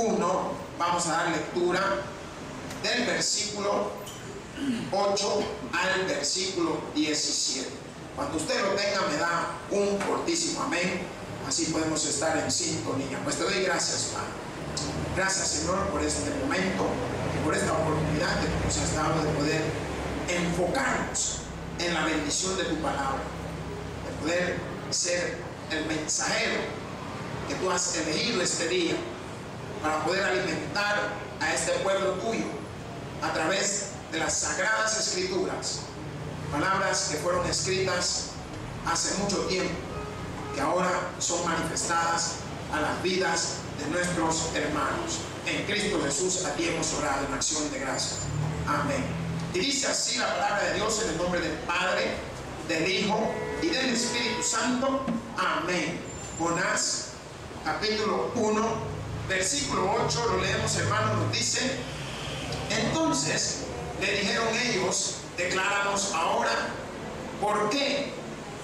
1, vamos a dar lectura del versículo 8 al versículo 17. Cuando usted lo tenga, me da un fortísimo amén. Así podemos estar en sintonía. Pues te doy gracias, Padre. Gracias, Señor, por este momento y por esta oportunidad que nos has dado de poder enfocarnos en la bendición de tu palabra, de poder ser el mensajero que tú has elegido este día para poder alimentar a este pueblo tuyo a través de las sagradas escrituras, palabras que fueron escritas hace mucho tiempo, que ahora son manifestadas a las vidas de nuestros hermanos. En Cristo Jesús, a ti hemos orado en acción de gracias. Amén. Y dice así la palabra de Dios en el nombre del Padre, del Hijo y del Espíritu Santo. Amén. Jonás, capítulo 1, versículo 8, lo leemos, hermanos, nos dice: entonces le dijeron ellos, decláranos ahora, ¿por qué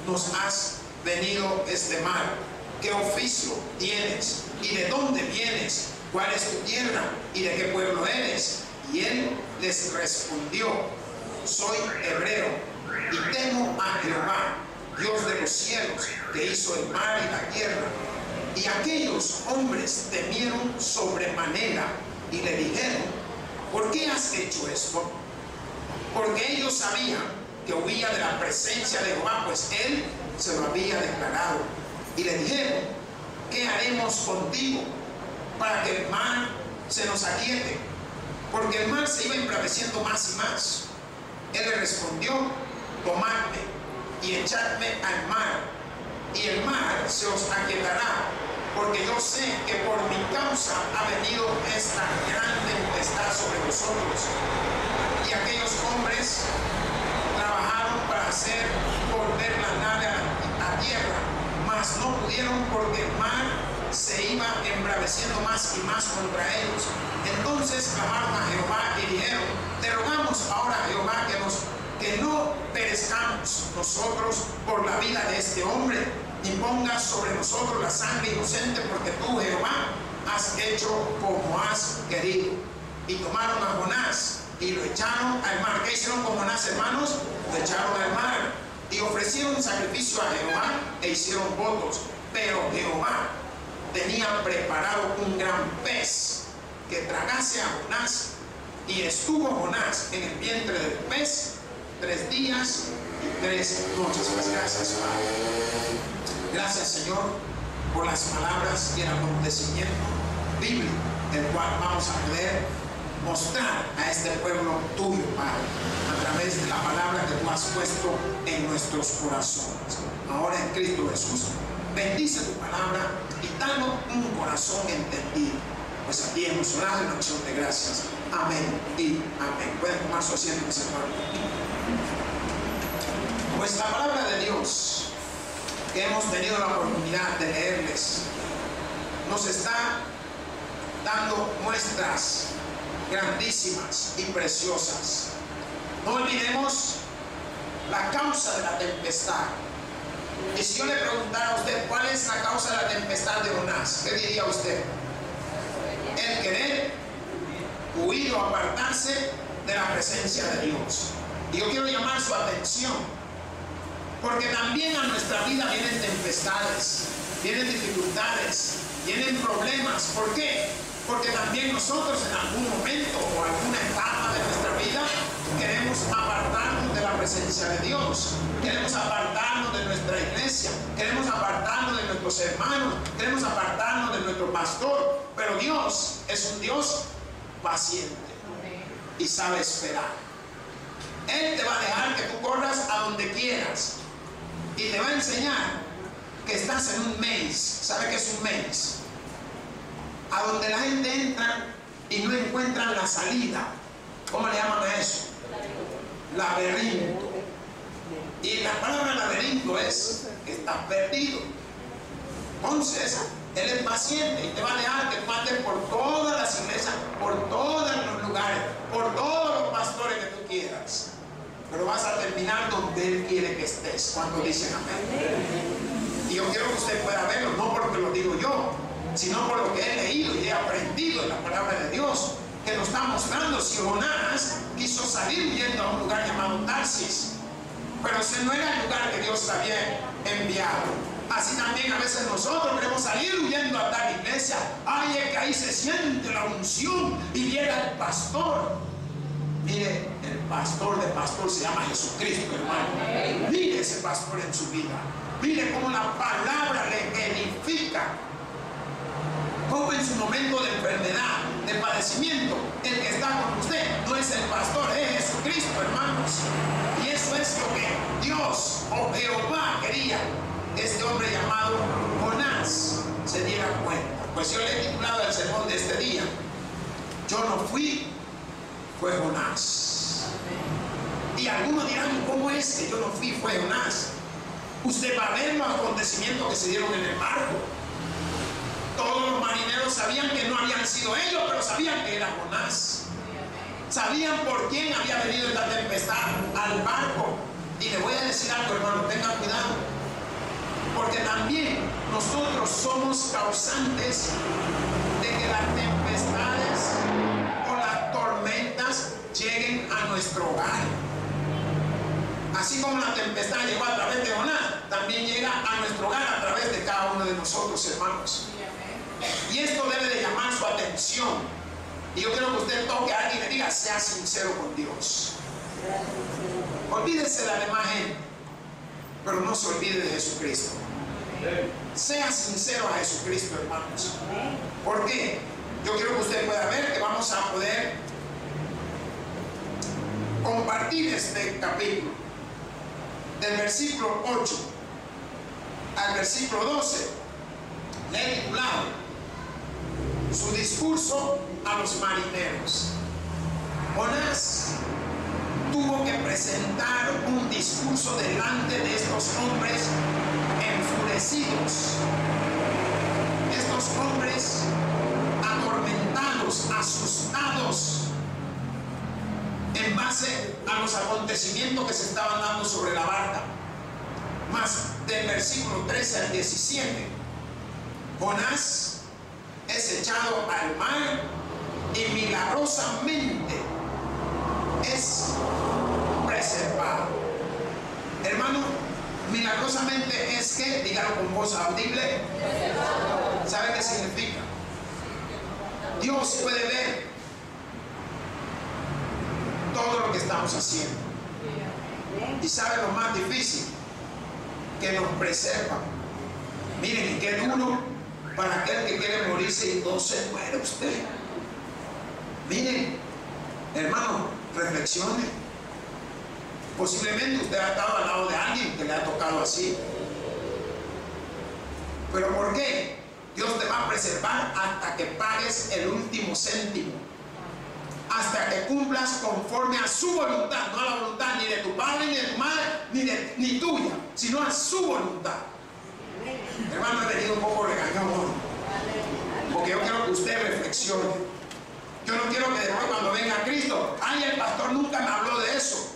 nos has venido este mal? ¿Qué oficio tienes? ¿Y de dónde vienes? ¿Cuál es tu tierra? ¿Y de qué pueblo eres? Y él les respondió: soy hebreo y temo a Jehová, Dios de los cielos, que hizo el mar y la tierra. Y aquellos hombres temieron sobremanera y le dijeron: ¿por qué has hecho esto? Porque ellos sabían que huía de la presencia de Jehová, pues él se lo había declarado. Y le dijeron: ¿qué haremos contigo para que el mar se nos aquiete? Porque el mar se iba embraveciendo más y más. Él le respondió: tomadme y echadme al mar, y el mar se os aquietará, porque yo sé que por mi causa ha venido esta gran tempestad sobre vosotros. Y aquellos hombres trabajaron para hacer volver la nave a tierra, mas no pudieron, porque el mar se iba embraveciendo más y más contra ellos. Entonces clamaron a Jehová y dijeron: te rogamos ahora, Jehová, que no perezcamos nosotros por la vida de este hombre, ni pongas sobre nosotros la sangre inocente, porque tú, Jehová, has hecho como has querido. Y tomaron a Jonás y lo echaron al mar. ¿Qué hicieron con Jonás, hermanos? Lo echaron al mar y ofrecieron un sacrificio a Jehová e hicieron votos. Pero Jehová tenía preparado un gran pez que tragase a Jonás, y estuvo Jonás en el vientre del pez 3 días y 3 noches. Pues gracias, Padre. Gracias, Señor, por las palabras y el acontecimiento bíblico, el cual vamos a poder mostrar a este pueblo tuyo, Padre, a través de la palabra que tú has puesto en nuestros corazones. Ahora, en Cristo Jesús, bendice tu palabra y danos un corazón entendido, pues a ti hemos orado en acción de gracias. Amén y amén. Pueden tomar su asiento, mis hermanos. Pues la palabra de Dios que hemos tenido la oportunidad de leerles nos está dando muestras grandísimas y preciosas. No olvidemos la causa de la tempestad. Y si yo le preguntara a usted cuál es la causa de la tempestad de Jonás, ¿qué diría usted? El querer huir o apartarse de la presencia de Dios. Y yo quiero llamar su atención, porque también a nuestra vida vienen tempestades, vienen dificultades, vienen problemas. ¿Por qué? Porque también nosotros en algún momento o alguna etapa de nuestra vida queremos apartarnos de la presencia de Dios, queremos apartarnos de nuestra iglesia, queremos apartarnos de nuestros hermanos, queremos apartarnos de nuestro pastor. Pero Dios es un Dios paciente y sabe esperar. Él te va a dejar que tú corras a donde quieras y te va a enseñar que estás en un maze. ¿Sabe qué es un maze? A donde la gente entra y no encuentran la salida. ¿Cómo le llaman a eso? Laberinto. Y la palabra laberinto es que estás perdido. Entonces, Él es paciente y te va a dejar que pases por todas las iglesias, por todos los lugares, por todos los pastores que tú quieras. Pero vas a terminar donde Él quiere que estés. ¿Cuántos dicen amén? Y yo quiero que usted pueda verlo, no porque lo digo yo, sino por lo que he leído y he aprendido en la palabra de Dios, que nos está mostrando si Jonás quiso salir huyendo a un lugar llamado Tarsis, pero ese no era el lugar que Dios había enviado. Así también a veces nosotros queremos salir huyendo a tal iglesia. Ay, es que ahí se siente la unción y llega el pastor. Mire, el pastor de pastor se llama Jesucristo, hermano. Mire ese pastor en su vida. Mire cómo la palabra le edifica. Como en su momento de enfermedad, de padecimiento, el que está con usted no es el pastor, es Jesucristo, hermanos. Y eso es lo que Dios o Jehová quería que este hombre llamado Jonás se diera cuenta. Pues yo le he titulado el sermón de este día: yo no fui, fue Jonás. Y algunos dirán, ¿cómo es que yo no fui, fue Jonás? Usted va a ver los acontecimientos que se dieron en el barco. Todos los marineros sabían que no habían sido ellos, pero sabían que era Jonás. Sabían por quién había venido esta tempestad al barco. Y le voy a decir algo, hermano, tengan cuidado, porque también nosotros somos causantes de que las tempestades o las tormentas lleguen a nuestro hogar. Así como la tempestad llegó a través de Jonás, también llega a nuestro hogar a través de cada uno de nosotros, hermanos. Y esto debe de llamar su atención. Y yo quiero que usted toque a alguien y le diga: sea sincero con Dios. Olvídese de la demás gente, pero no se olvide de Jesucristo. Sea sincero a Jesucristo, hermanos. ¿Por qué? Yo quiero que usted pueda ver que vamos a poder compartir este capítulo del versículo 8 al versículo 12. Le he titulado su discurso a los marineros. Jonás tuvo que presentar un discurso delante de estos hombres enfurecidos, estos hombres atormentados, asustados en base a los acontecimientos que se estaban dando sobre la barca. Más del versículo 13 al 17, Jonás es echado al mar y milagrosamente es preservado. Hermano, milagrosamente es que, dígalo con voz audible, ¿sabe qué significa? Dios puede ver todo lo que estamos haciendo y sabe lo más difícil, que nos preserva. Miren qué duro para aquel que quiere morirse y no se muere usted. Miren, hermano, reflexione. Posiblemente usted ha estado al lado de alguien que le ha tocado así. ¿Pero por qué? Dios te va a preservar hasta que pagues el último céntimo, hasta que cumplas conforme a su voluntad, no a la voluntad ni de tu padre, ni de tu madre, ni tuya, sino a su voluntad. Hermano, he venido un poco regañado, porque yo quiero que usted reflexione. Yo no quiero que después, cuando venga Cristo, ay, el pastor nunca me habló de eso,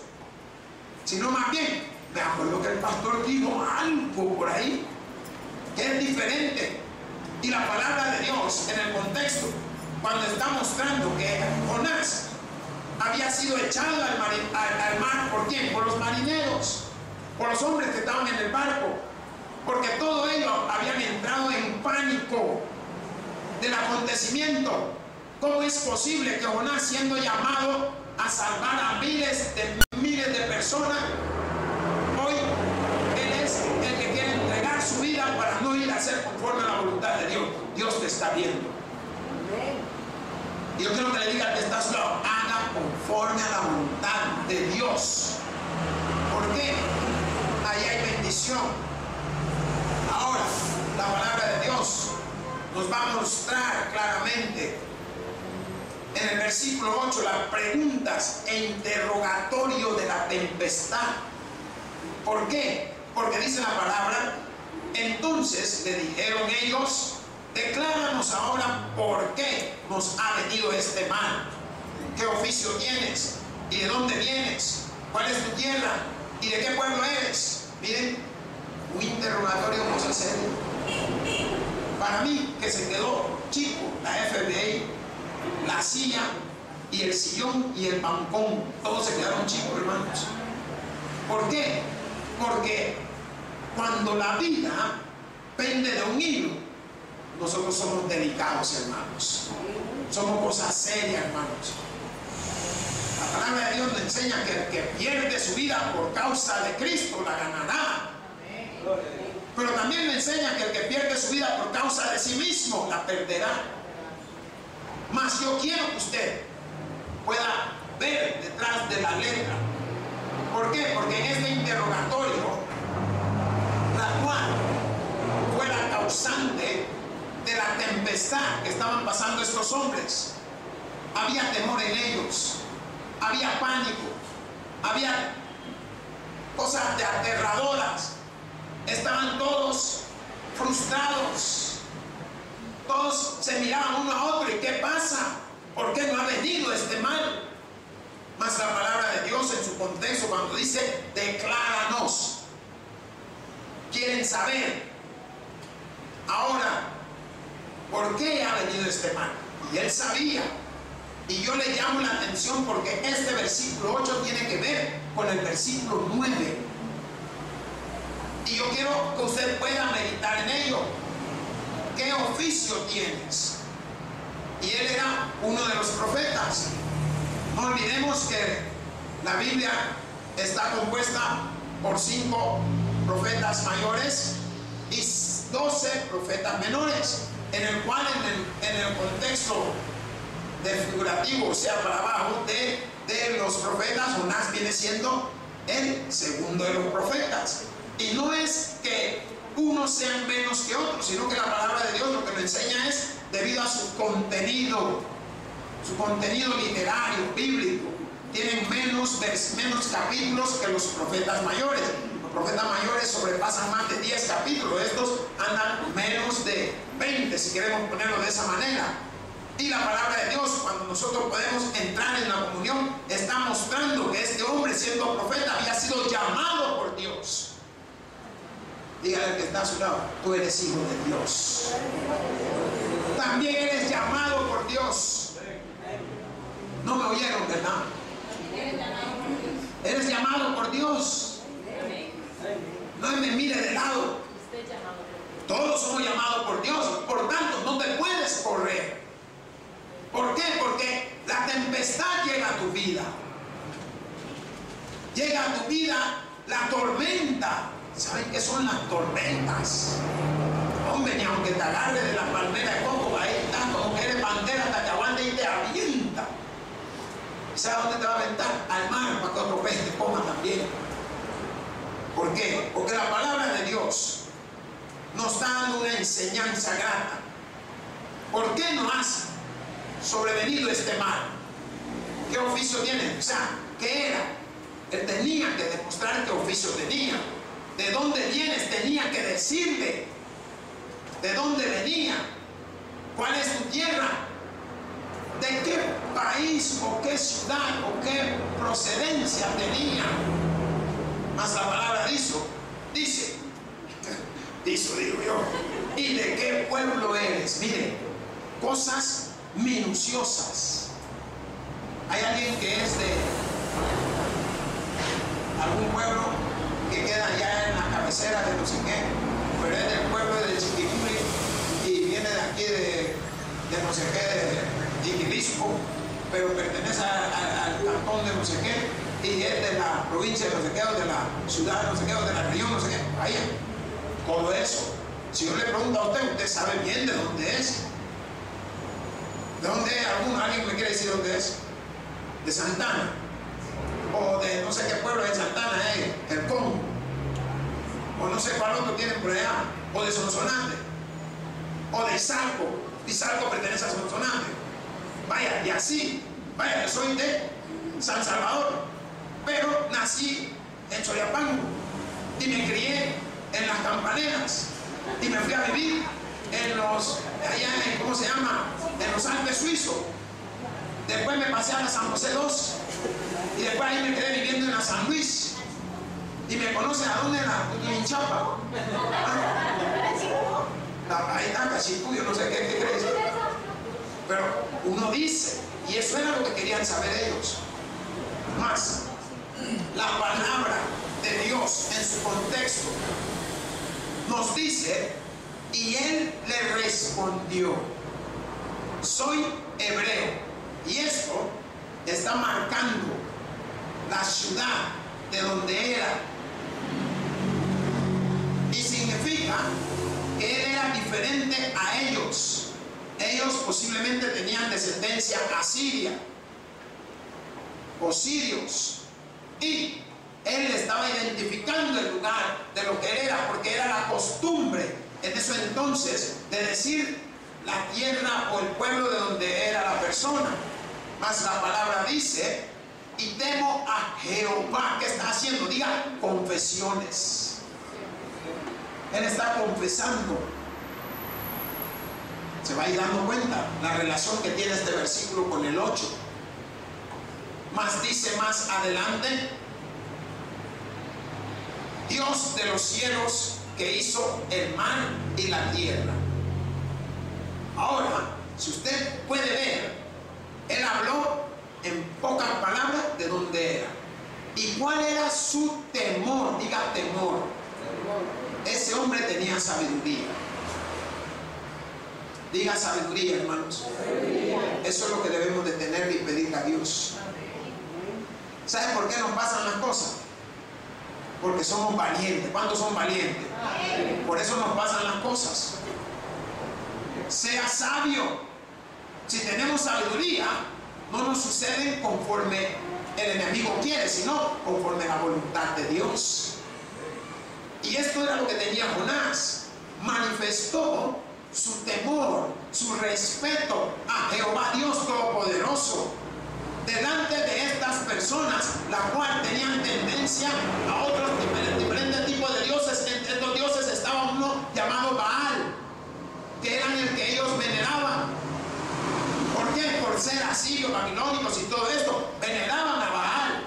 sino más bien me acuerdo que el pastor dijo algo por ahí que es diferente. Y la palabra de Dios en el contexto, cuando está mostrando que Jonás había sido echado al mar, ¿por quién? Por los marineros, por los hombres que estaban en el barco, porque todos ellos habían entrado en pánico del acontecimiento. ¿Cómo es posible que Jonás, siendo llamado a salvar a miles de personas, hoy él es el que quiere entregar su vida para no ir a ser conforme a la voluntad de Dios? Dios te está viendo. Y yo quiero que le diga al que está a su lado: haga conforme a la voluntad de Dios. ¿Por qué? Ahí hay bendición. Ahora, la palabra de Dios nos va a mostrar claramente en el versículo 8 las preguntas e interrogatorio de la tempestad. ¿Por qué? Porque dice la palabra: entonces le dijeron ellos: decláranos ahora por qué nos ha venido este mal. ¿Qué oficio tienes? ¿Y de dónde vienes? ¿Cuál es tu tierra? ¿Y de qué pueblo eres? Miren, un interrogatorio vamos a hacer Para mí, que se quedó chico, la FBI, la silla y el sillón y el bancón, todos se quedaron chicos, hermanos. ¿Por qué? Porque cuando la vida pende de un hilo, nosotros somos delicados, hermanos. Somos cosas serias, hermanos. La palabra de Dios nos enseña que el que pierde su vida por causa de Cristo la ganará. Pero también me enseña que el que pierde su vida por causa de sí mismo la perderá. Mas yo quiero que usted pueda ver detrás de la letra. ¿Por qué? Porque en este interrogatorio, la cual fue la causante de la tempestad que estaban pasando estos hombres, había temor en ellos, había pánico, había cosas aterradoras. Estaban todos frustrados, todos se miraban uno a otro. ¿Y qué pasa? ¿Por qué no ha venido este mal? Mas la palabra de Dios en su contexto, cuando dice decláranos, quieren saber ahora por qué ha venido este mal. Y él sabía. Y yo le llamo la atención porque este versículo 8 tiene que ver con el versículo 9. Y yo quiero que usted pueda meditar en ello. ¿Qué oficio tienes? Y él era uno de los profetas. No olvidemos que la Biblia está compuesta por 5 profetas mayores y 12 profetas menores, en el cual en el contexto de figurativo, o sea, para abajo de los profetas, Jonás viene siendo el segundo de los profetas. Y no es que unos sean menos que otros, sino que la palabra de Dios lo que nos enseña es debido a su contenido literario, bíblico. Tienen menos capítulos que los profetas mayores. Los profetas mayores sobrepasan más de 10 capítulos. Estos andan menos de 20, si queremos ponerlo de esa manera. Y la palabra de Dios, cuando nosotros podemos entrar en la comunión, está mostrando que este hombre, siendo profeta, había sido llamado por Dios. Dígale al que está a su lado: tú eres hijo de Dios. También eres llamado por Dios. No me oyeron, ¿verdad? Eres llamado por Dios. No me mire de lado. Todos somos llamados por Dios. Por tanto, no te puedes correr. ¿Por qué? Porque la tempestad llega a tu vida. Llega a tu vida la tormenta. ¿Saben qué son las tormentas? Hombre, ni aunque te agarre de la palmera de coco, ahí está, como que eres bandera, hasta te aguanta y te avienta. ¿Sabes dónde te va a aventar? Al mar, para que otro pez te coma también. ¿Por qué? Porque la palabra de Dios nos está dando una enseñanza grata. ¿Por qué no has sobrevenido este mal? ¿Qué oficio tiene? O sea, ¿qué era? Él tenía que demostrar qué oficio tenía. ¿De dónde vienes? Tenía que decirle de dónde venía, cuál es tu tierra, de qué país o qué ciudad o qué procedencia tenía. Mas la palabra dice, digo yo, ¿y de qué pueblo eres? Mire, cosas minuciosas. Hay alguien que es de algún pueblo que queda allá en la cabecera de no sé qué, pero es del pueblo de Chiquimuli y viene de aquí de no sé qué, de Iquibisco, pero pertenece al cantón de no sé qué, y es de la provincia de no sé qué, o de la ciudad de no sé qué, o de la región no sé qué, allá. Todo eso. Si yo le pregunto a usted, usted sabe bien de dónde es. ¿De dónde es? ¿Alguien me quiere decir dónde es? De Santana. O de no sé qué pueblo de Santana es, el Congo, o no sé cuál otro tienen por allá, o de Sonsonate, o de Salco, y Salco pertenece a Sonsonate. Vaya, y así, vaya, yo soy de San Salvador, pero nací en Soyapango, y me crié en las Campaneras, y me fui a vivir en allá en, ¿cómo se llama?, en los Alpes suizos. Después me pasé a la San José II, y después ahí me quedé viviendo en la San Luis. Y me conocen a dónde era, en Chapa. Ahí está, cachito, yo no sé qué crees. Pero uno dice, y eso era lo que querían saber ellos. Más, la palabra de Dios en su contexto nos dice, y él le respondió, soy hebreo. Y esto está marcando la ciudad de donde era. Y significa que él era diferente a ellos. Ellos posiblemente tenían descendencia asiria o sirios. Y él estaba identificando el lugar de lo que él era, porque era la costumbre en eso entonces de decir la tierra o el pueblo de donde era la persona. Mas la palabra dice, y temo a Jehová. ¿Qué está haciendo? Diga, confesiones. Él está confesando. Se va a ir dando cuenta la relación que tiene este versículo con el 8. Mas dice más adelante, Dios de los cielos que hizo el mar y la tierra. Ahora, si usted puede ver, él habló en pocas palabras de dónde era y cuál era su temor. Diga temor. Ese hombre tenía sabiduría. Diga sabiduría, hermanos. Eso es lo que debemos de tener y pedirle a Dios. ¿Saben por qué nos pasan las cosas? Porque somos valientes. ¿Cuántos son valientes? Por eso nos pasan las cosas. Sea sabio. Si tenemos sabiduría, no nos suceden conforme el enemigo quiere, sino conforme la voluntad de Dios. Y esto era lo que tenía Jonás. Manifestó su temor, su respeto a Jehová Dios Todopoderoso delante de estas personas, la cual tenían tendencia a otros diferentes tipos de dioses. Entre estos dioses estaba uno llamado Baal, que eran el que ellos veneraban. ¿Por qué? Por ser asirios, babilónicos y todo esto, veneraban a Baal.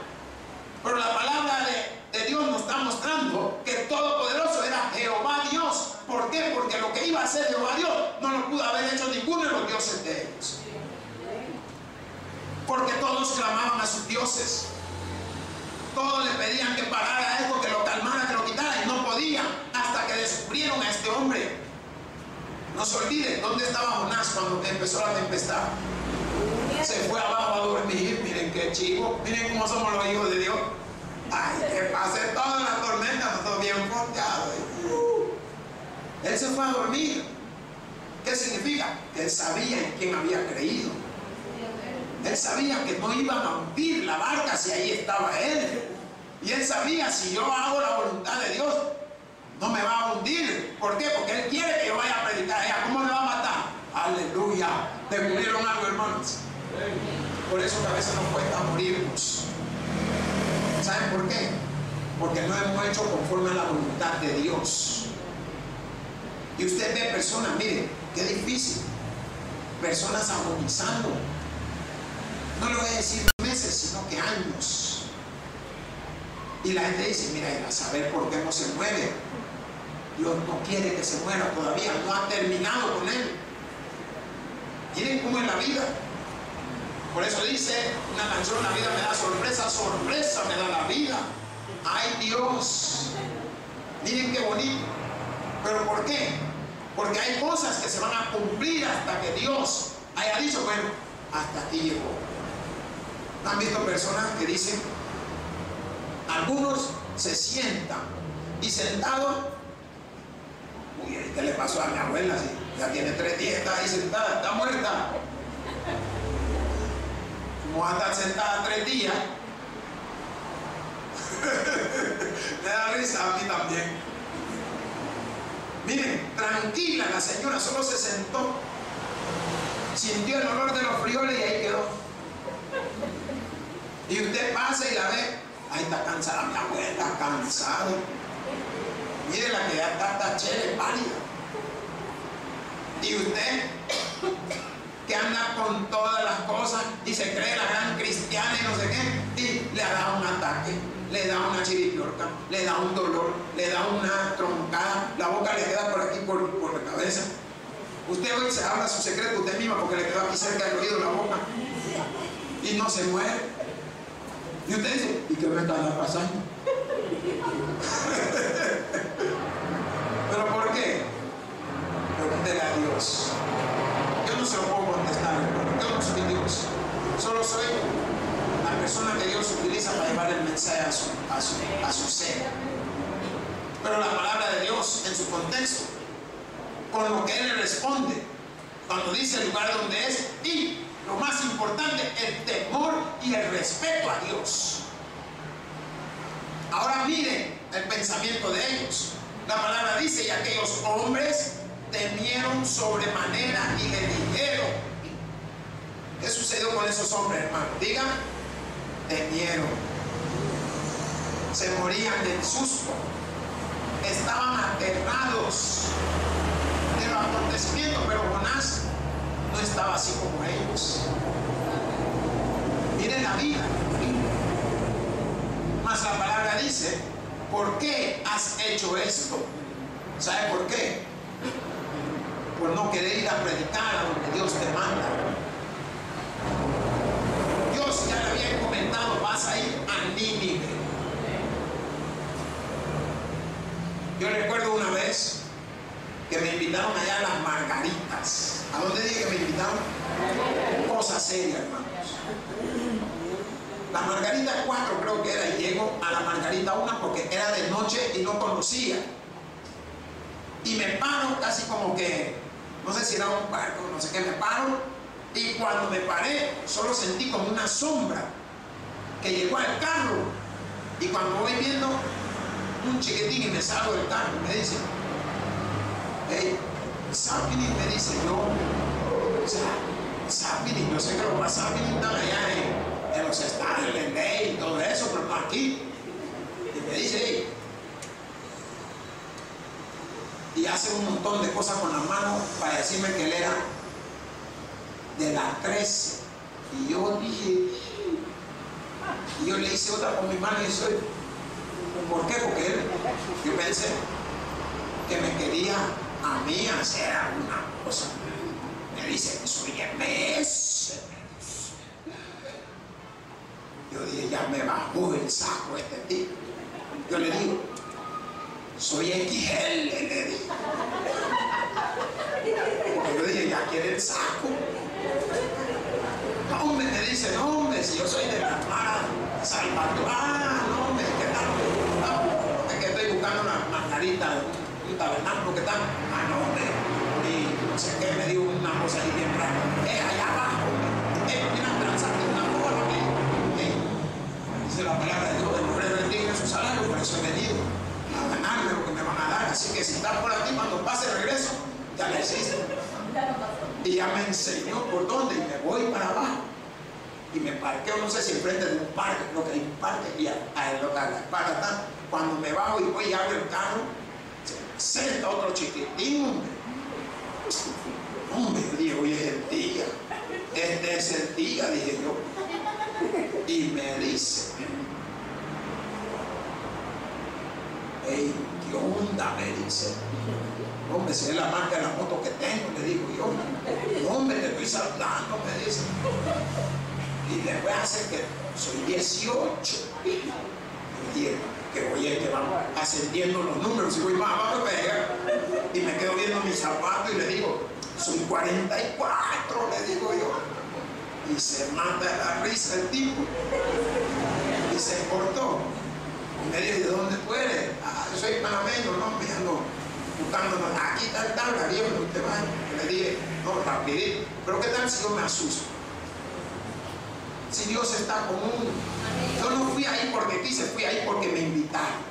Pero la palabra de Dios nos está mostrando que el Todopoderoso era Jehová Dios. ¿Por qué? Porque lo que iba a hacer Jehová Dios no lo pudo haber hecho ninguno de los dioses de ellos. Porque todos clamaban a sus dioses. Todos le pedían que parara esto, que lo calmara, que lo quitara, y no podían, hasta que descubrieron a este hombre. No se olviden, ¿dónde estaba Jonás cuando empezó la tempestad? Se fue abajo a dormir. Miren qué chivo, miren cómo somos los hijos de Dios. Ay, que pase toda la tormenta, nosotros bien confiados. Él se fue a dormir. ¿Qué significa? Que él sabía en quién había creído. Él sabía que no iban a hundir la barca si ahí estaba él. Y él sabía, si yo hago la voluntad de Dios, no me va a hundir. ¿Por qué? Porque él quiere que yo vaya a predicar. ¿Cómo me va a matar? Aleluya. ¿Descubrieron algo, hermanos? Por eso que a veces nos cuesta morirnos. ¿Saben por qué? Porque no hemos hecho conforme a la voluntad de Dios. Y usted ve personas, mire, qué difícil. Personas agonizando. No le voy a decir meses, sino que años. Y la gente dice, mira, a saber por qué no se muere. Dios no quiere que se muera todavía, no ha terminado con él. Miren cómo es la vida. Por eso dice una canción, la vida me da sorpresa, sorpresa me da la vida. ¡Ay, Dios! Miren qué bonito. ¿Pero por qué? Porque hay cosas que se van a cumplir hasta que Dios haya dicho, bueno, hasta aquí llegó. ¿Han visto personas que dicen, algunos se sientan y sentados, uy, ¿qué le pasó a mi abuela? Sí, ya tiene 3 días, está ahí sentada, está muerta. ¿Cómo va a estar sentada 3 días? Me da risa a mí también. Miren, tranquila, la señora solo se sentó, sintió el olor de los frijoles y ahí quedó. Y usted pasa y la ve, ahí está cansada mi abuela, está cansada. Mire la que ya está chévere, pálida. Y usted, que anda con todas las cosas y se cree la gran cristiana y no sé qué, y le ha dado un ataque, le da una chiripiorca, le da un dolor, le da una troncada, la boca le queda por aquí, por la cabeza. Usted hoy se habla su secreto usted misma porque le quedó aquí cerca del oído la boca y no se muere. Y usted dice, ¿y qué me está pasando? ¿Pero por qué? Pregúntele a Dios. Yo no se lo puedo contestar, hermano. Yo no soy Dios. Solo soy la persona que Dios utiliza para llevar el mensaje a su ser. Pero la palabra de Dios en su contexto, con lo que Él le responde, cuando dice el lugar donde es, y lo más importante, el temor y el respeto a Dios. Ahora miren el pensamiento de ellos. La palabra dice, y aquellos hombres temieron sobremanera y le dijeron. ¿Qué sucedió con esos hombres, hermano? Digan, temieron. Se morían del susto. Estaban aterrados de los acontecimientos, pero Jonás no estaba así como ellos. Miren la vida. Mas la palabra dice, ¿por qué has hecho esto? ¿Sabe por qué? Por no querer ir a predicar a donde Dios te manda. Dios ya le había comentado, vas a ir a Nínive. Yo recuerdo una vez que me invitaron allá a las Margaritas. ¿A dónde dije que me invitaron? Cosa seria, hermanos. La Margarita 4 creo que era, y llego a la Margarita 1 porque era de noche y no conocía. Y me paro casi como que, no sé si era un barco, no sé qué, me paro. Y cuando me paré, solo sentí como una sombra que llegó al carro. Y cuando voy viendo un chiquitín y me salgo del carro, me dice, hey, Sapini, me dice yo, o sea, Sapini, yo sé que los más Sapini están allá en los estados, en ley y todo eso, pero no aquí. Y me dice, hey, y hace un montón de cosas con las manos para decirme que él era de la 13. Y yo dije, y yo le hice otra con mi mano y soy, ¿por qué? Porque él, yo pensé que me quería a mí hacer alguna cosa. Me dice que soy MS. Yo dije, ya me bajó el saco este tipo. Yo le digo, soy XL, le dije. Porque yo dije, ya quiere el saco. No, hombre, me dice, no, hombre, si yo soy de la Armada Salvador. Ah, no, hombre, ¿qué tal? No, es que estoy buscando una margarita, un tabernáculo, ¿qué tal? Ah, no, hombre. Y no sé qué, me dio una cosa ahí bien rara. Allá abajo, una transacción, una cosa, dice la palabra de Dios, el hombre no entiende su salario, por eso he venido a ganarme lo que me van a dar. Así que si está por aquí, cuando pase el regreso, ya le existe. Y ya me enseñó por dónde, y me voy para abajo. Y me parqueo, no sé si enfrente de un parque, creo que hay un parque, y a la espalda está. Cuando me bajo y voy y abro el carro, se senta otro chiquitín, hombre. Hombre, yo dije, hoy es el día. Este es el día, dije yo. Y me dice, hey, ¿qué onda? Me dice, hombre, si es la marca de la moto que tengo, le digo yo, hombre, te estoy saludando, me dice, y le voy a hacer que soy 18. Y dije, que voy a que vamos ascendiendo los números, y voy más abajo y me quedo viendo mis zapatos y le digo, soy 44, le digo yo. Y se mata de la risa el tipo. Y se cortó. Y me dijo, ¿de dónde tú eres? Ah, yo soy panameño, no, me ando buscando. Aquí está el tabla, Dios, no te vayas. Le dije, no, rapidito. Pero ¿qué tal si yo me asusto? Si Dios está con uno. Yo no fui ahí porque quise, fui ahí porque me invitaron.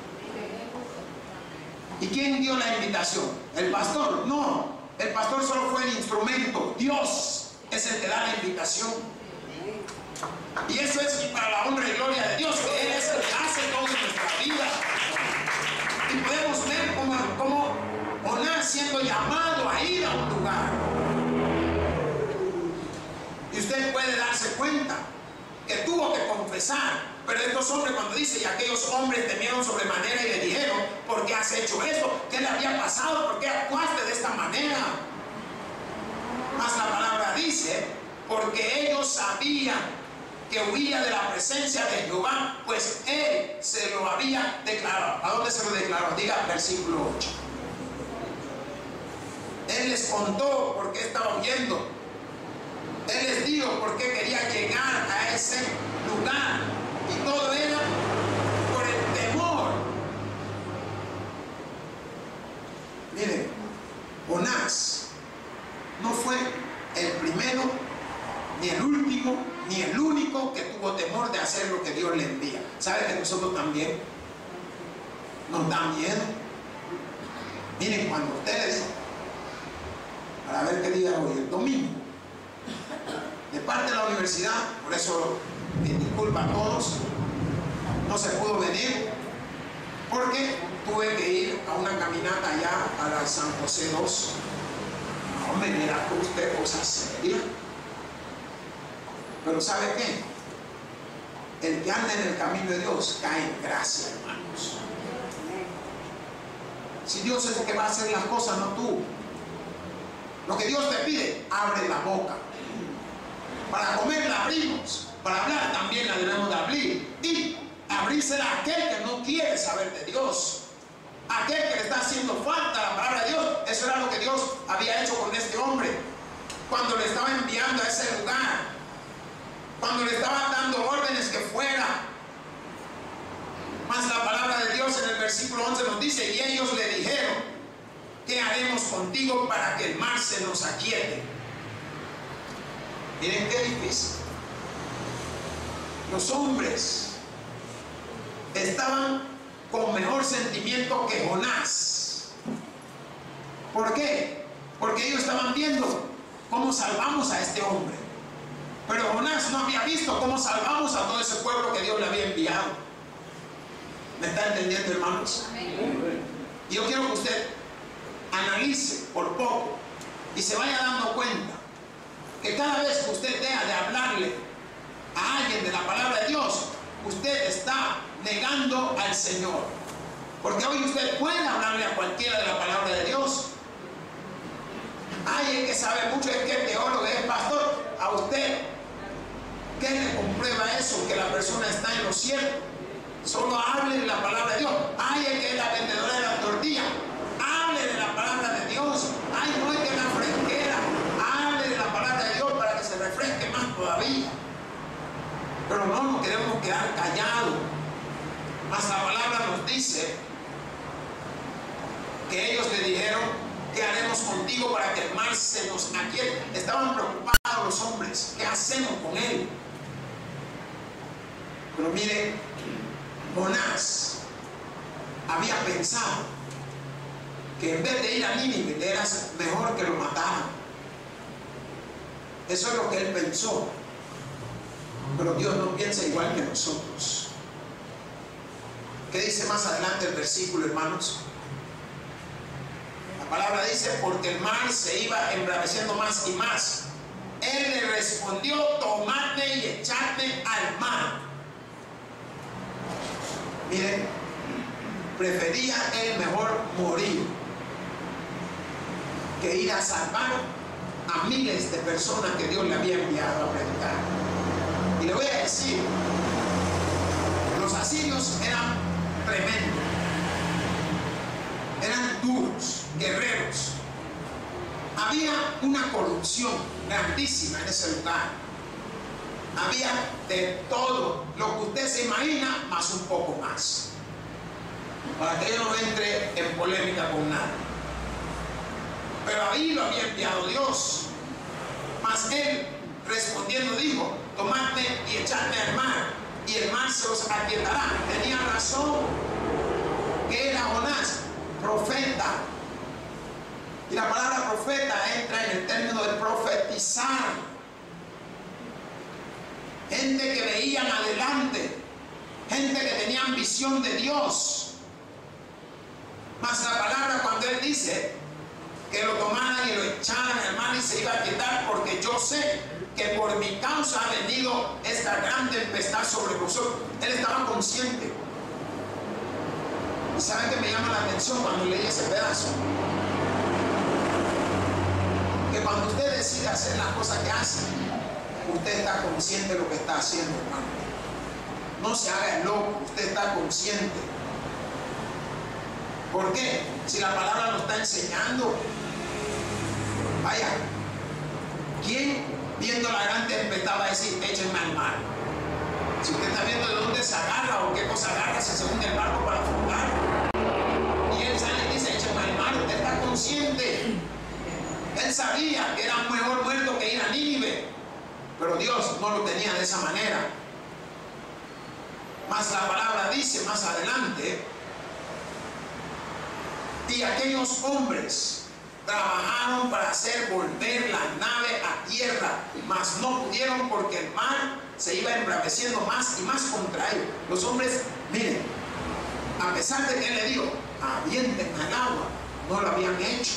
¿Y quién dio la invitación? ¿El pastor? No, el pastor solo fue el instrumento. Dios es el que da la invitación. Y eso es para la honra y gloria de Dios, que Él es el que hace todo en nuestra vida. Y podemos ver como Jonás siendo llamado a ir a un lugar. Y usted puede darse cuenta que tuvo que confesar Pero estos hombres, cuando dice, y aquellos hombres temieron sobremanera y le dijeron, ¿por qué has hecho esto? ¿Qué le había pasado? ¿Por qué actuaste de esta manera? Mas la palabra dice, porque ellos sabían que huía de la presencia de Jehová, pues él se lo había declarado. ¿A dónde se lo declaró? Diga versículo 8. Él les contó por qué estaba huyendo. Él les dijo por qué quería llegar a ese lugar. Y todo era por el temor. Miren, Jonás no fue el primero, ni el último, ni el único que tuvo temor de hacer lo que Dios le envía. ¿Sabe que nosotros también nos da miedo? Miren, cuando usted le dice, para ver qué día hoy, el domingo, de parte de la universidad, por eso disculpa a todos, no se pudo venir porque tuve que ir a una caminata allá a la San José 2. No me mira con usted cosas serias. Pero ¿sabe qué? El que anda en el camino de Dios cae en gracia, hermanos. Si Dios es el que va a hacer las cosas, no tú. Lo que Dios te pide, abre la boca. Para comer la abrimos, para hablar también la debemos de abrir. Y abrírsela a aquel que no quiere saber de Dios, aquel que le está haciendo falta la palabra de Dios. Eso era lo que Dios había hecho con este hombre cuando le estaba enviando a ese lugar, cuando le estaba dando órdenes que fuera. Mas la palabra de Dios en el versículo 11 nos dice, y ellos le dijeron, ¿qué haremos contigo para que el mar se nos aquiete? Miren qué difícil. Los hombres estaban con mejor sentimiento que Jonás. ¿Por qué? Porque ellos estaban viendo cómo salvamos a este hombre. Pero Jonás no había visto cómo salvamos a todo ese pueblo que Dios le había enviado. ¿Me está entendiendo, hermanos? Y yo quiero que usted analice por poco y se vaya dando cuenta que cada vez que usted deja de hablarle a alguien de la palabra de Dios, usted está negando al Señor. Porque hoy usted puede hablarle a cualquiera de la palabra de Dios. Alguien que sabe mucho, es que es teólogo, es pastor. A usted, ¿qué le comprueba eso? Que la persona está en lo cierto. Solo hable de la palabra de Dios. Alguien que es la vendedora de la tortilla, hable de la palabra de Dios. Ay, no es que la fresquera, hable de la palabra de Dios para que se refresque más todavía. Pero no nos queremos quedar callados. Mas la palabra nos dice que ellos le dijeron, ¿qué haremos contigo para que el mar se nos aquiete? Estaban preocupados los hombres, ¿qué hacemos con él? Pero mire, Jonás había pensado que en vez de ir a Nínive era mejor que lo mataran. Eso es lo que él pensó. Pero Dios no piensa igual que nosotros. ¿Qué dice más adelante el versículo, hermanos? La palabra dice, porque el mar se iba embraveciendo más y más. Él le respondió, tomadme y echadme al mar. Miren, prefería él mejor morir que ir a salvar a miles de personas que Dios le había enviado a predicar. Y le voy a decir, los asirios eran tremendos, eran duros, guerreros. Había una corrupción grandísima en ese lugar. Había de todo lo que usted se imagina, más un poco más, para que yo no entre en polémica con nadie. Pero ahí lo había enviado Dios. Mas él respondiendo dijo, tomadme y echadme al mar, y el mar se os aquietará. Tenía razón, que era Jonás, profeta. Y la palabra profeta entra en el término de profetizar. Gente que veían adelante, gente que tenían visión de Dios. Mas la palabra, cuando él dice que lo tomaran y lo echaran al mar y se iba a quitar, porque yo sé que por mi causa ha venido esta gran tempestad sobre vosotros. Él estaba consciente. ¿Y saben qué me llama la atención cuando leí ese pedazo? Que cuando usted decide hacer las cosas que hace, usted está consciente de lo que está haciendo, hermano. No se haga el loco, usted está consciente. ¿Por qué? Si la palabra lo está enseñando. Vaya, ¿quién viendo la gran tempestad va a decir, échenme al mar? Si usted está viendo de dónde se agarra o qué cosa agarra, si se hunde el barco para flotar, y él sale y dice, échenme al mar, usted está consciente. Él sabía que era mejor muerto que ir a Nínive, pero Dios no lo tenía de esa manera. Más la palabra dice más adelante, y aquellos hombres trabajaron para hacer volver la nave a tierra, mas no pudieron, porque el mar se iba embraveciendo más y más contra ellos. Los hombres, miren, a pesar de que él le dijo, avienten al agua, no lo habían hecho.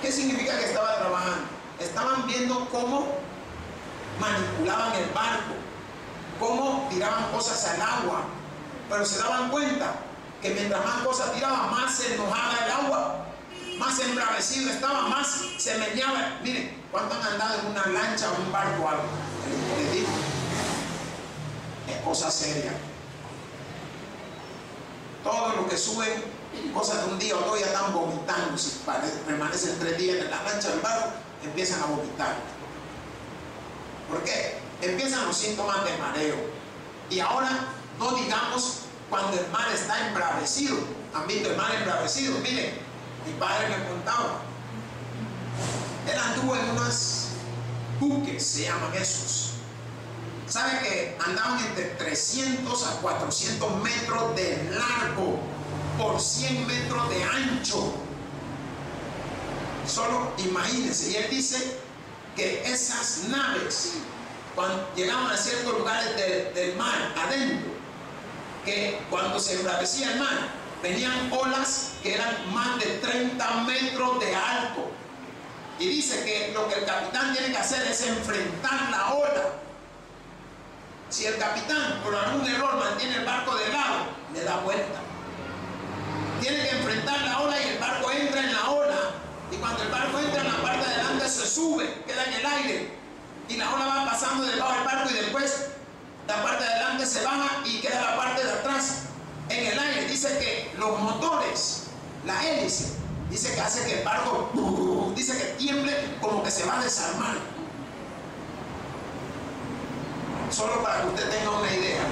¿Qué significa que estaba trabajando? Estaban viendo cómo manipulaban el barco, cómo tiraban cosas al agua, pero se daban cuenta que mientras más cosas tiraban, más se enojaba el agua, más embravecido estaba, más se meneaba. Miren, ¿cuántos han andado en una lancha o un barco o algo? Les digo, es cosa seria. Todos los que suben cosas de un día o dos ya están vomitando. Si permanecen 3 días en la lancha o el barco, empiezan a vomitar. ¿Por qué? Empiezan los síntomas de mareo. Y ahora, no digamos cuando el mar está embravecido. ¿Han visto el mar embravecido? Miren, mi padre me contaba. Él anduvo en unos buques, se llaman esos. ¿Sabe que andaban entre 300 a 400 metros de largo por 100 metros de ancho? Solo imagínense. Y él dice que esas naves, cuando llegaban a ciertos lugares del mar adentro, que cuando se embravecía el mar, venían olas que eran más de 30 metros de alto. Y dice que lo que el capitán tiene que hacer es enfrentar la ola. Si el capitán por algún error mantiene el barco de lado, le da vuelta. Tiene que enfrentar la ola y el barco entra en la ola. Y cuando el barco entra en la parte de adelante, se sube, queda en el aire. Y la ola va pasando debajo del barco y después la parte de adelante se baja y queda la parte de atrás en el aire. Dice que los motores, la hélice, dice que hace que el barco, dice que tiemble como que se va a desarmar. Solo para que usted tenga una idea.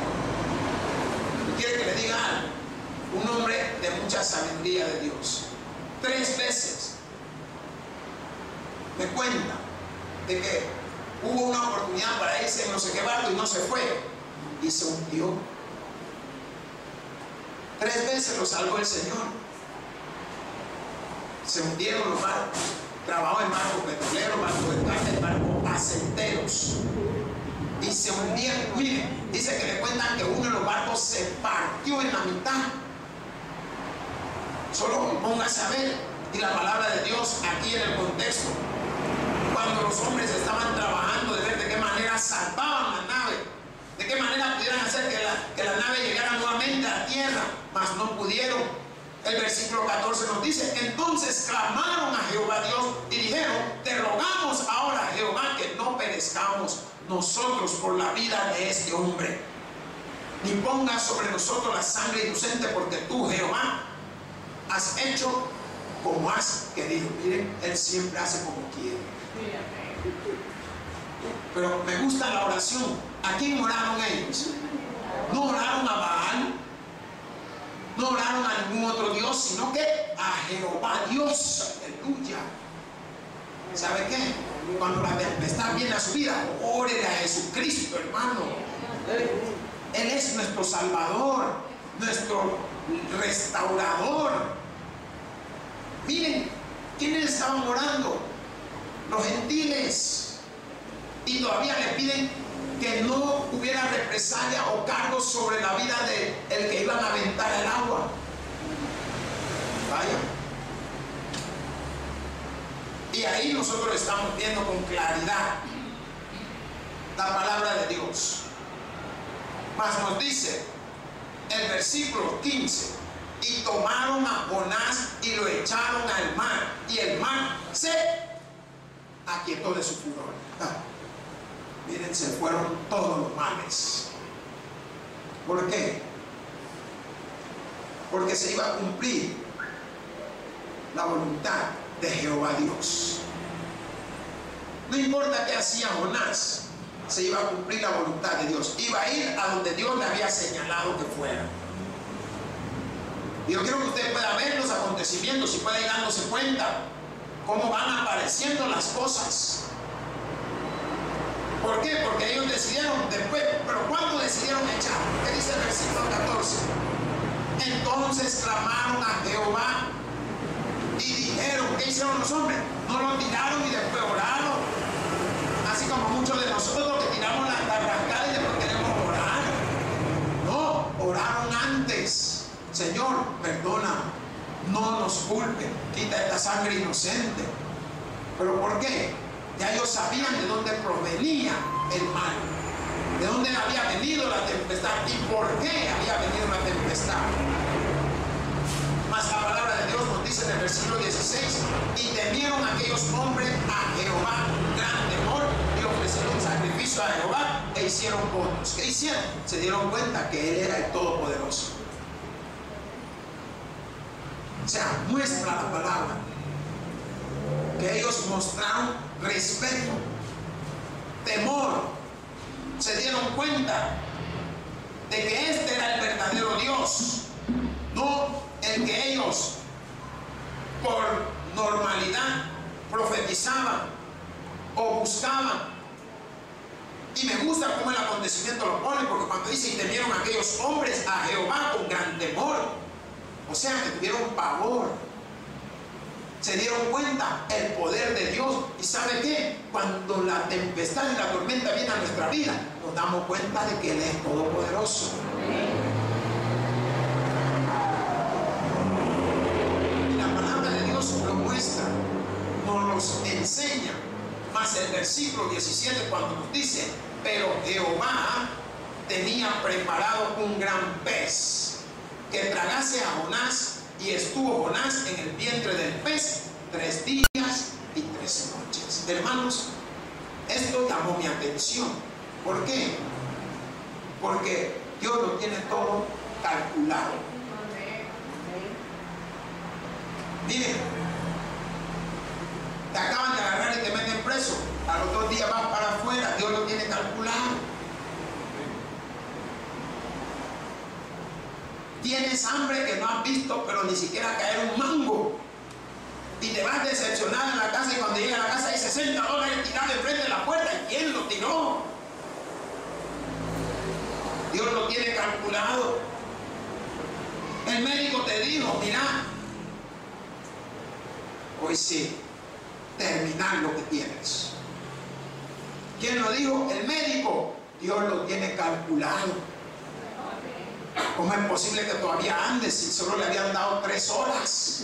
¿Quiere que le diga algo? Un hombre de mucha sabiduría de Dios. 3 veces me cuenta de que hubo una oportunidad para irse en no sé qué barco y no se fue y se hundió. 3 veces lo salvó el Señor. Se hundieron los barcos. Trabajó en barcos petroleros, barcos de carga, barcos aceiteros. Y se hundían. Miren, dice que le cuentan que uno de los barcos se partió en la mitad. Solo póngase a ver. Y la palabra de Dios aquí en el contexto, cuando los hombres estaban trabajando de ver de qué manera salvaban la nave, de qué manera pudieran hacer que la nave llegara nuevamente a tierra, mas no pudieron. El versículo 14 nos dice, entonces clamaron a Jehová Dios y dijeron, te rogamos ahora, Jehová, que no perezcamos nosotros por la vida de este hombre, ni pongas sobre nosotros la sangre inocente, porque tú, Jehová, has hecho como has querido. Miren, Él siempre hace como quiere. Pero me gusta la oración. ¿A quién oraron ellos? No oraron a Baal, no oraron a ningún otro Dios, sino que a Jehová Dios. Aleluya. ¿Sabe qué? Cuando la tempestad viene a su vida, órele a Jesucristo, hermano. Él es nuestro Salvador, nuestro restaurador. Miren, ¿quiénes estaban orando? Los gentiles. Y todavía le piden que no hubiera represalia o cargos sobre la vida del que iban a aventar el agua. Vaya. ahí nosotros estamos viendo con claridad la palabra de Dios. Mas nos dice el versículo 15: y tomaron a Jonás y lo echaron al mar, y el mar se aquietó de su furor. Miren, se fueron todos los males. ¿Por qué? Porque se iba a cumplir la voluntad de Jehová Dios. No importa qué hacía Jonás, se iba a cumplir la voluntad de Dios. Iba a ir a donde Dios le había señalado que fuera. Y yo quiero que usted pueda ver los acontecimientos y pueda ir dándose cuenta cómo van apareciendo las cosas. ¿Por qué? Porque ellos decidieron después. ¿Pero cuándo decidieron echar? ¿Qué dice el versículo 14? Entonces clamaron a Jehová y dijeron, ¿qué hicieron los hombres? No lo tiraron y después oraron. Así como muchos de nosotros que tiramos la rascada y después queremos orar. No, oraron antes. Señor, perdona, no nos culpe, quita esta sangre inocente. ¿Pero por qué? Ya ellos sabían de dónde provenía el mal, de dónde había venido la tempestad y por qué había venido la tempestad. Mas la palabra de Dios nos dice en el versículo 16: y temieron aquellos hombres a Jehová con gran temor y ofrecieron sacrificio a Jehová e hicieron votos. ¿Qué hicieron? Se dieron cuenta que Él era el Todopoderoso. O sea, muestra la palabra que ellos mostraron respeto, temor, se dieron cuenta de que este era el verdadero Dios, no el que ellos por normalidad profetizaban o buscaban. Y me gusta cómo el acontecimiento lo pone, porque cuando dice y temieron aquellos hombres a Jehová con gran temor, o sea que tuvieron pavor, se dieron cuenta el poder de Dios. ¿Y sabe qué? Cuando la tempestad y la tormenta vienen a nuestra vida, nos damos cuenta de que Él es todopoderoso. Y la palabra de Dios lo muestra, nos los enseña. Más el versículo 17 cuando nos dice: pero Jehová tenía preparado un gran pez que tragase a Jonás, y estuvo Jonás en el vientre del pez 3 días y 3 noches. Hermanos, esto llamó mi atención. ¿Por qué? Porque Dios lo tiene todo calculado. Miren, te acaban de agarrar y te meten preso, a los 2 días vas para afuera. Dios lo tiene calculado. Tienes hambre que no has visto, pero ni siquiera caer un mango. Y te vas decepcionado en la casa, y cuando llega a la casa hay $60 tirados enfrente de la puerta. ¿Y quién lo tiró? Dios lo tiene calculado. El médico te dijo: mira, hoy sí, terminar lo que tienes. ¿Quién lo dijo? El médico. Dios lo tiene calculado. ¿Cómo es posible que todavía andes si solo le habían dado 3 horas?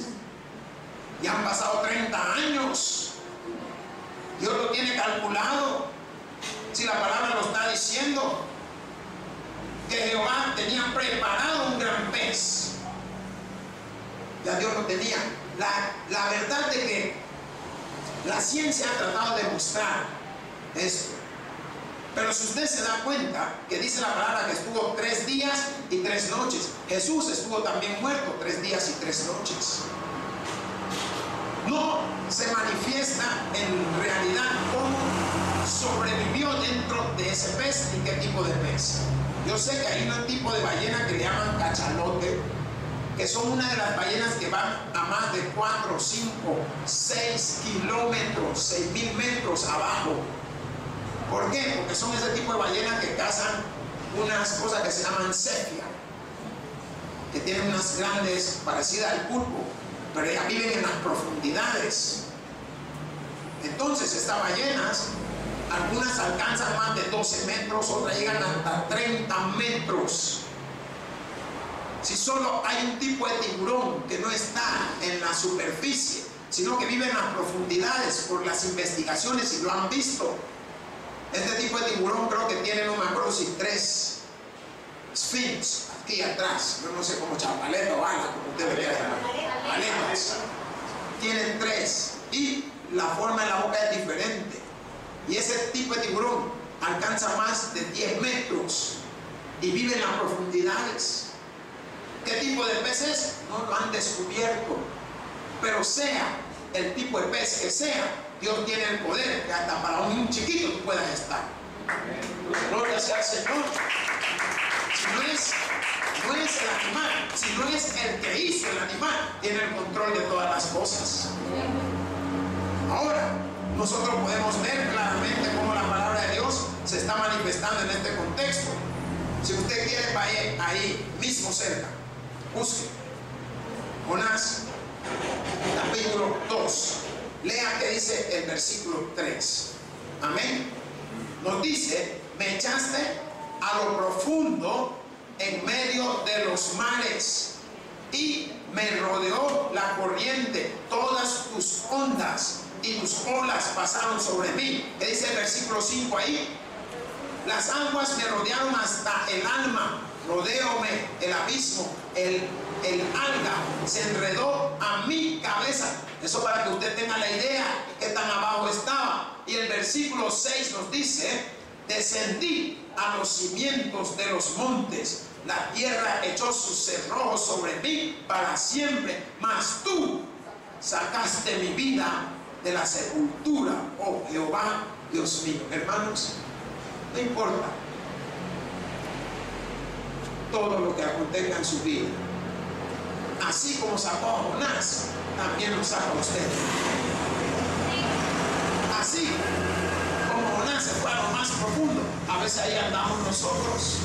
Ya han pasado 30 años. Dios lo tiene calculado. Si la palabra lo está diciendo, que Jehová tenía preparado un gran pez. Ya Dios lo tenía. La verdad de que la ciencia ha tratado de mostrar esto. Pero si usted se da cuenta que dice la palabra que estuvo 3 días y 3 noches. Jesús estuvo también muerto 3 días y 3 noches. No se manifiesta en realidad cómo sobrevivió dentro de ese pez y qué tipo de pez. Yo sé que hay un tipo de ballena que le llaman cachalote, que son una de las ballenas que van a más de 4, 5, 6 kilómetros, 6,000 metros abajo. ¿Por qué? Porque son ese tipo de ballenas que cazan unas cosas que se llaman sepia, que tienen unas grandes, parecidas al pulpo, pero ellas viven en las profundidades. Entonces estas ballenas, algunas alcanzan más de 12 metros, otras llegan hasta 30 metros. Si solo hay un tipo de tiburón que no está en la superficie, sino que vive en las profundidades por las investigaciones y lo han visto. Este tipo de tiburón creo que tiene, no me acuerdo si 3 sphinx aquí atrás, yo no sé cómo chapaleta o ala, como usted le quiera llamar, aletas. Tienen 3 y la forma de la boca es diferente. Y ese tipo de tiburón alcanza más de 10 metros y vive en las profundidades. ¿Qué tipo de pez es? No lo han descubierto. Pero sea el tipo de pez que sea, Dios tiene el poder que hasta para un chiquito tú puedas estar. Gloria sea al Señor. Si no es el animal, si no es el que hizo el animal, tiene el control de todas las cosas. Ahora, nosotros podemos ver claramente cómo la palabra de Dios se está manifestando en este contexto. Si usted quiere, vaya ahí mismo cerca, busque Jonás capítulo 2, lea que dice el versículo 3. Amén. Nos dice: me echaste a lo profundo en medio de los mares y me rodeó la corriente, todas tus ondas y tus olas pasaron sobre mí. ¿Qué dice el versículo 5 ahí? Las aguas me rodearon hasta el alma, rodeóme el abismo, el alga se enredó a mi cabeza. Eso para que usted tenga la idea que tan abajo estaba. Y el versículo 6 nos dice: descendí a los cimientos de los montes, la tierra echó sus cerrojos sobre mí para siempre, mas tú sacaste mi vida de la sepultura, oh Jehová, Dios mío. Hermanos, no importa todo lo que acontezca en su vida, así como sacó a Jonás, también lo saca a usted. Así como Jonás se fue a lo más profundo, a veces ahí andamos nosotros,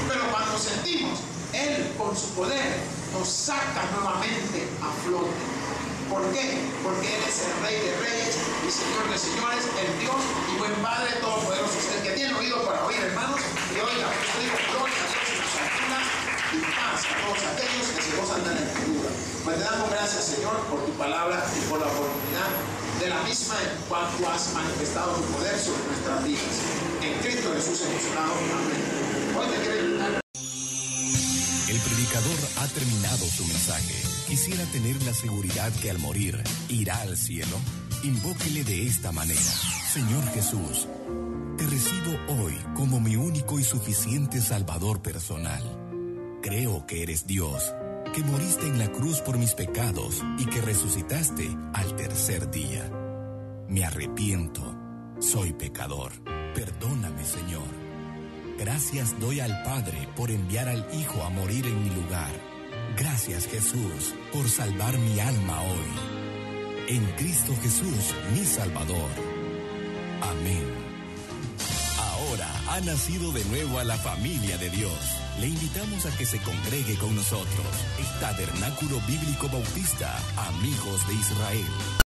pero cuando sentimos, Él con su poder nos saca nuevamente a flote. ¿Por qué? Porque Él es el Rey de Reyes y Señor de Señores, el Dios y buen Padre Todopoderoso. El que tiene oído para oír, hermanos, que oiga. Yo digo gloria a Dios en las alturas y paz a todos aquellos que se gozan de la Escritura. Pues te damos gracias, Señor, por tu palabra y por la oportunidad de la misma en cual tú has manifestado tu poder sobre nuestras vidas. En Cristo Jesús hemos orado. Amén. Hoy te quiero invitar. El predicador ha terminado su mensaje. Quisiera tener la seguridad que al morir irá al cielo. Invóquele de esta manera: Señor Jesús, te recibo hoy como mi único y suficiente Salvador personal. Creo que eres Dios, que moriste en la cruz por mis pecados y que resucitaste al tercer día. Me arrepiento, soy pecador. Perdóname, Señor. Gracias doy al Padre por enviar al Hijo a morir en mi lugar. Gracias, Jesús, por salvar mi alma hoy. En Cristo Jesús, mi Salvador. Amén. Ahora ha nacido de nuevo a la familia de Dios. Le invitamos a que se congregue con nosotros. El Tabernáculo Bíblico Bautista, Amigos de Israel.